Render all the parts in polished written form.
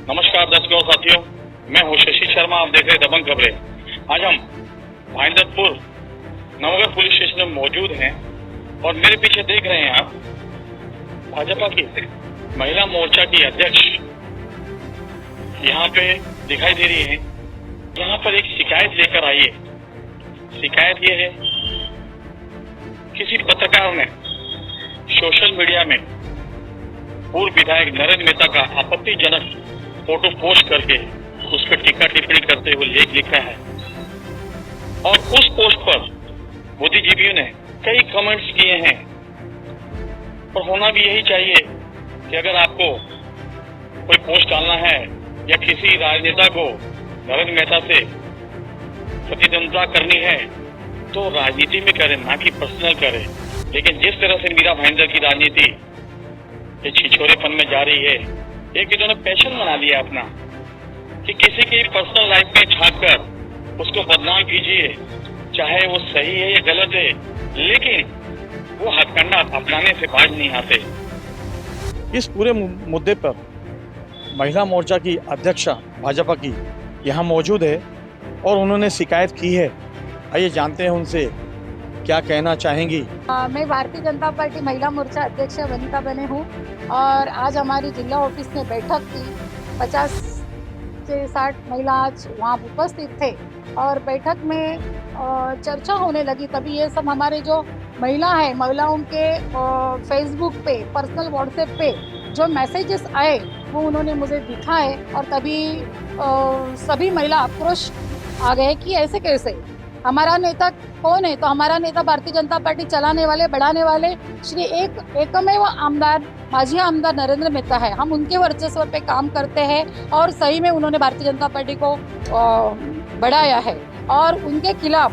नमस्कार दर्शकों साथियों, मैं हूं शशि शर्मा। आप देख रहे हैं दबंग खबरें। आज हम भाईंदरपुर नवगर पुलिस स्टेशन में मौजूद हैं और मेरे पीछे देख रहे हैं आप भाजपा की महिला मोर्चा की अध्यक्ष यहाँ पे दिखाई दे रही है। यहाँ पर एक शिकायत लेकर आई है। शिकायत ये है, किसी पत्रकार ने सोशल मीडिया में पूर्व विधायक नरेंद्र मेहता का आपत्तिजनक फोटो पोस्ट करके उस पर टीका टिप्पणी करते हुए लेख लिखा है और उस पोस्ट पर बुद्धिजीवियों ने कई कमेंट्स किए हैं। और होना भी यही चाहिए कि अगर आपको कोई पोस्ट डालना है या किसी राजनेता को नरेंद्र मेहता से प्रतिद्वंद्विता करनी है तो राजनीति में करें, ना कि पर्सनल करें। लेकिन जिस तरह से मीरा भाईंदर की राजनीति ये छिछोरेपन में जा रही है, एक इन्होंने पैशन बना लिया अपना कि किसी की पर्सनल लाइफ में झांककर उसको बदनाम कीजिए, चाहे वो सही है या गलत है, लेकिन वो हथकंडा अपनाने से बाज नहीं आते। इस पूरे मुद्दे पर महिला मोर्चा की अध्यक्षा भाजपा की यहाँ मौजूद है और उन्होंने शिकायत की है। आइए जानते हैं उनसे क्या कहना चाहेंगी। मैं भारतीय जनता पार्टी महिला मोर्चा अध्यक्ष वनिता बने हूँ और आज हमारी जिला ऑफिस में बैठक थी। 50 से 60 महिला आज वहाँ उपस्थित थे और बैठक में चर्चा होने लगी। तभी ये सब हमारे जो महिलाओं के फेसबुक पे, पर्सनल व्हाट्सएप पे जो मैसेजेस आए वो उन्होंने मुझे दिखाए और तभी सभी महिला आक्रोश आ गए कि ऐसे कैसे, हमारा नेता कौन है? तो हमारा नेता भारतीय जनता पार्टी चलाने वाले, बढ़ाने वाले श्री एकमेव आमदार, माजी आमदार नरेंद्र मेहता है। हम उनके वर्चस्व पे काम करते हैं और सही में उन्होंने भारतीय जनता पार्टी को बढ़ाया है। और उनके खिलाफ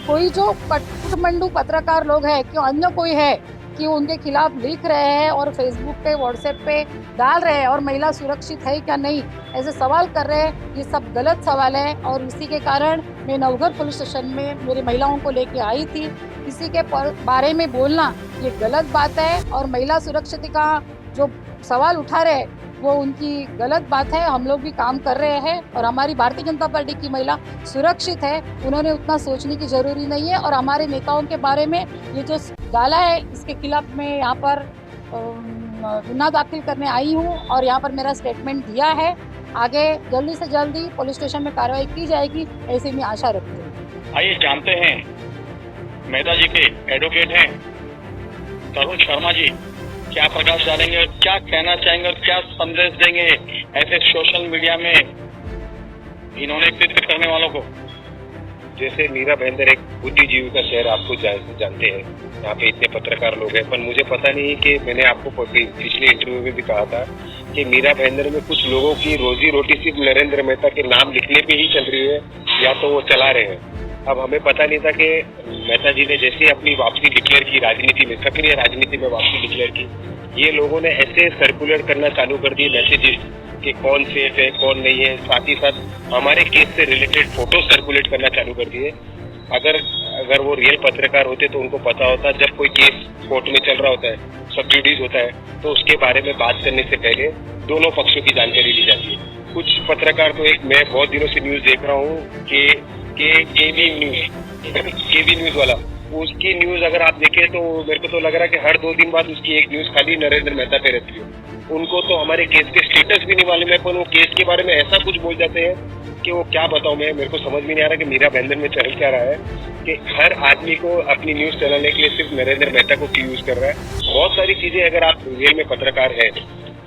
कोई जो कुटमंडू पत्रकार लोग हैं कि अन्य कोई है कि उनके खिलाफ लिख रहे हैं और फेसबुक पे, व्हाट्सएप पे डाल रहे हैं और महिला सुरक्षित है क्या नहीं ऐसे सवाल कर रहे हैं, ये सब गलत सवाल है। और इसी के कारण मैं नवघर पुलिस स्टेशन में मेरी महिलाओं को लेके आई थी। इसी के बारे में बोलना ये गलत बात है और महिला सुरक्षित का जो सवाल उठा रहे हैं वो उनकी गलत बात है। हम लोग भी काम कर रहे हैं और हमारी भारतीय जनता पार्टी की महिला सुरक्षित है, उन्होंने उतना सोचने की जरूरी नहीं है। और हमारे नेताओं के बारे में ये जो डाला है इसके खिलाफ मैं यहाँ पर गुनाह दाखिल करने आई हूँ और यहाँ पर मेरा स्टेटमेंट दिया है। आगे जल्दी से जल्दी पुलिस स्टेशन में कार्रवाई की जाएगी, ऐसी मैं आशा रखती हूँ। आइए जानते हैं मेहता जी के एडवोकेट हैं तरुण शर्मा जी क्या प्रकाश डालेंगे और क्या कहना चाहेंगे और क्या संदेश देंगे ऐसे सोशल मीडिया में इन्होंने कृत्य करने वालों को। जैसे मीरा भाईंदर एक बुद्धिजीवी का शहर, आपको जानते हैं, यहाँ पे इतने पत्रकार लोग हैं, पर मुझे पता नहीं कि मैंने आपको पिछले इंटरव्यू में भी कहा था कि मीरा भाईंदर में कुछ लोगों की रोजी रोटी सिर्फ नरेंद्र मेहता के नाम लिखने पे ही चल रही है या तो वो चला रहे हैं। अब हमें पता नहीं था कि मेहता जी ने जैसे अपनी वापसी डिक्लेयर की, राजनीति में, सक्रिय राजनीति में वापसी डिक्लेयर की, ये लोगों ने ऐसे सर्कुलेट करना चालू कर दिए मैसेजेस कि कौन सेफ है कौन नहीं है, साथ ही साथ हमारे केस से रिलेटेड फोटो सर्कुलेट करना चालू कर दिए। अगर वो रियल पत्रकार होते तो उनको पता होता जब कोई केस कोर्ट में चल रहा होता है, सब जुडिस होता है, तो उसके बारे में बात करने से पहले दोनों पक्षों की जानकारी ली जाती है। कुछ पत्रकार तो मैं बहुत दिनों से न्यूज देख रहा हूँ कि केबी न्यूज वाला, उसकी न्यूज अगर आप देखें तो मेरे को तो लग रहा है कि हर 2 दिन बाद उसकी एक न्यूज खाली नरेंद्र मेहता पे रहती है। उनको तो हमारे केस के स्टेटस भी नहीं मालूम है, पर वो केस के बारे में ऐसा कुछ बोल जाते हैं कि वो क्या बताऊं मैं, मेरे को समझ में नहीं आ रहा कि मीरा भाईंदर में चल क्या रहा है कि हर आदमी को अपनी न्यूज चलाने के लिए सिर्फ नरेंद्र मेहता को क्यों यूज कर रहा है। बहुत सारी चीजें, अगर आप रियल में पत्रकार है,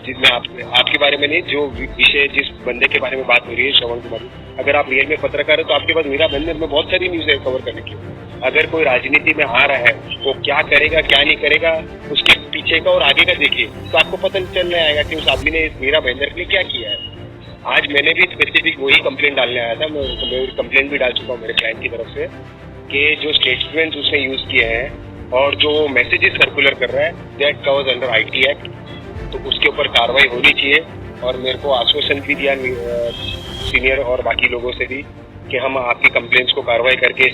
जिसमें आपके बारे में नहीं, जो विषय जिस बंदे के बारे में बात हो रही है, श्रवण कुमार, अगर आप रियल में पत्रकार है तो आपके पास मीरा भाईंदर में बहुत सारी न्यूज है कवर करने की। अगर कोई राजनीति में आ रहा है वो क्या करेगा क्या नहीं करेगा, उसके पीछे का और आगे का देखिए तो आपको पता चलने आएगा कि उस आदमी ने मीरा भाईंदर के लिए क्या किया है। आज मैंने भी स्पेसिफिक वही कंप्लेंट डालने आया था, मैं कंप्लेंट भी डाल चुका हूँ मेरे क्लाइंट की तरफ से कि जो स्टेटमेंट उसने यूज किए हैं और जो मैसेजेस सर्कुलर कर रहा है that covers under IT act, तो उसके ऊपर कार्रवाई होनी चाहिए। और मेरे को आश्वासन भी दिया सीनियर और बाकी लोगों से भी कि हम आपकी कंप्लेंट्स को कार्रवाई करके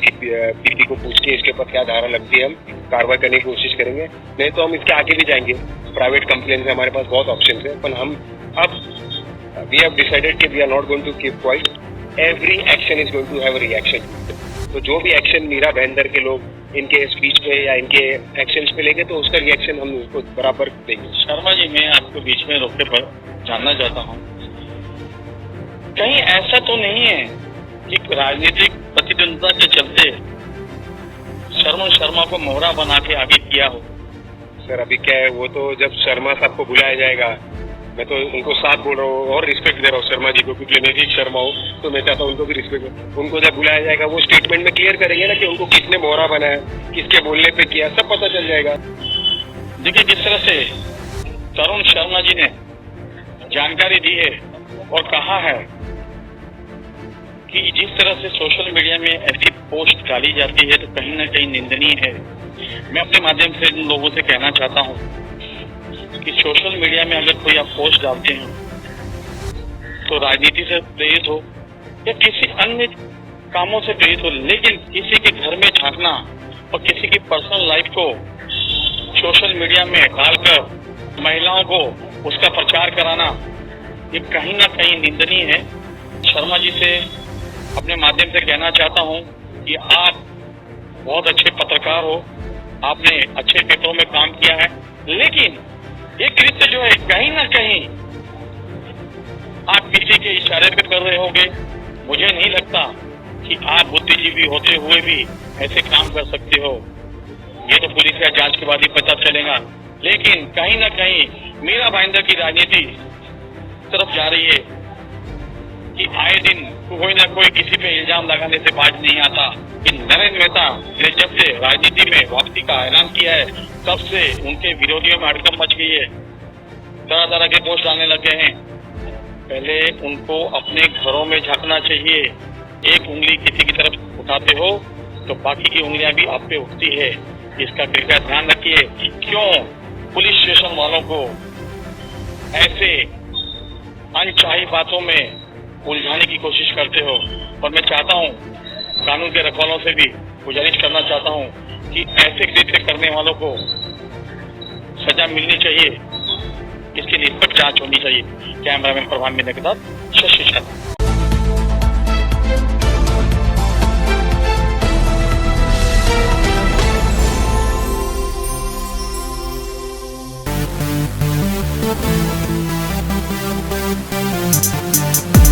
पीपी को पूछ के इसके ऊपर क्या धारा लगती है हम कार्रवाई करने की कोशिश करेंगे। नहीं तो हम इसके आगे भी जाएंगे, प्राइवेट कंप्लेंट्स में हमारे पास बहुत ऑप्शन है। पर हम अब we have decided कि we are not going to keep quiet. Every action is going to have a reaction. तो जो भी एक्शन मीरा भाईंदर के लोग इनके स्पीच पे या इनके एक्शंस पे लेंगे तो उसका रिएक्शन हम उसको बराबर देंगे। शर्मा जी, मैं आपको बीच में रोकते पर जानना चाहता हूँ, कहीं ऐसा तो नहीं है कि राजनीतिक प्रतिद्वंदता के चलते शर्मा शर्मा को मोहरा बना के आगे किया हो? सर अभी क्या है, वो तो जब शर्मा साहब को बुलाया जाएगा, मैं तो उनको साथ बोल रहा हूँ और रिस्पेक्ट दे रहा हूँ शर्मा जी को, क्योंकि मैं भी एक शर्मा हूँ तो मैं चाहता हूँ उनको भी रिस्पेक्ट। उनको जब बुलाया जाएगा वो स्टेटमेंट में क्लियर करेंगे ना कि उनको किसने मोहरा बनाया, किसके बोलने पे किया, सब पता चल जाएगा। देखिए, जिस तरह से तरुण शर्मा जी ने जानकारी दी है और कहा है कि जिस तरह से सोशल मीडिया में ऐसी पोस्ट डाली जाती है तो कहीं ना कहीं निंदनीय है। मैं अपने माध्यम से इन लोगों से कहना चाहता हूँ कि सोशल मीडिया में अगर कोई आप पोस्ट डालते हैं तो राजनीति से प्रेरित हो या किसी अन्य कामों से प्रेरित हो, लेकिन किसी के घर में झांकना और किसी की पर्सनल लाइफ को सोशल मीडिया में डालकर महिलाओं को उसका प्रचार कराना, ये कहीं ना कहीं निंदनीय है। शर्मा जी से अपने माध्यम से कहना चाहता हूं कि आप बहुत अच्छे पत्रकार हो, आपने अच्छे पेपरों में काम किया है, लेकिन ये कृत्य जो है कहीं ना कहीं आप किसी के इशारे पे कर रहे होंगे। मुझे नहीं लगता कि आप बुद्धिजीवी होते हुए भी ऐसे काम कर सकते हो। ये तो पुलिस या जांच के बाद ही पता चलेगा, लेकिन कहीं ना कहीं मीरा भाईंदर की राजनीति तरफ जा रही है कि आए दिन कोई ना कोई किसी पे इल्जाम लगाने से बाज नहीं आता कि नरेंद्र मेहता ने जब से राजनीति में वापसी का ऐलान किया है तब से उनके विरोधियों में हड़कंप मच गई है, तरह तरह के पोस्ट आने लगे हैं। पहले उनको अपने घरों में झांकना चाहिए। एक उंगली किसी की तरफ उठाते हो तो बाकी की उंगलियां भी आप पे उठती है, इसका कृपया ध्यान रखिए। क्यों पुलिस स्टेशन वालों को ऐसे अनचाही बातों में उलझाने की कोशिश करते हो? और मैं चाहता हूं, कानून के रखवालों से भी गुजारिश करना चाहता हूं कि ऐसे कृत्य करने वालों को सजा मिलनी चाहिए, इसकी निष्पक्ष जांच होनी चाहिए। कैमरामैन प्रभाव मिलने के साथ शशि शर्मा। Thank you.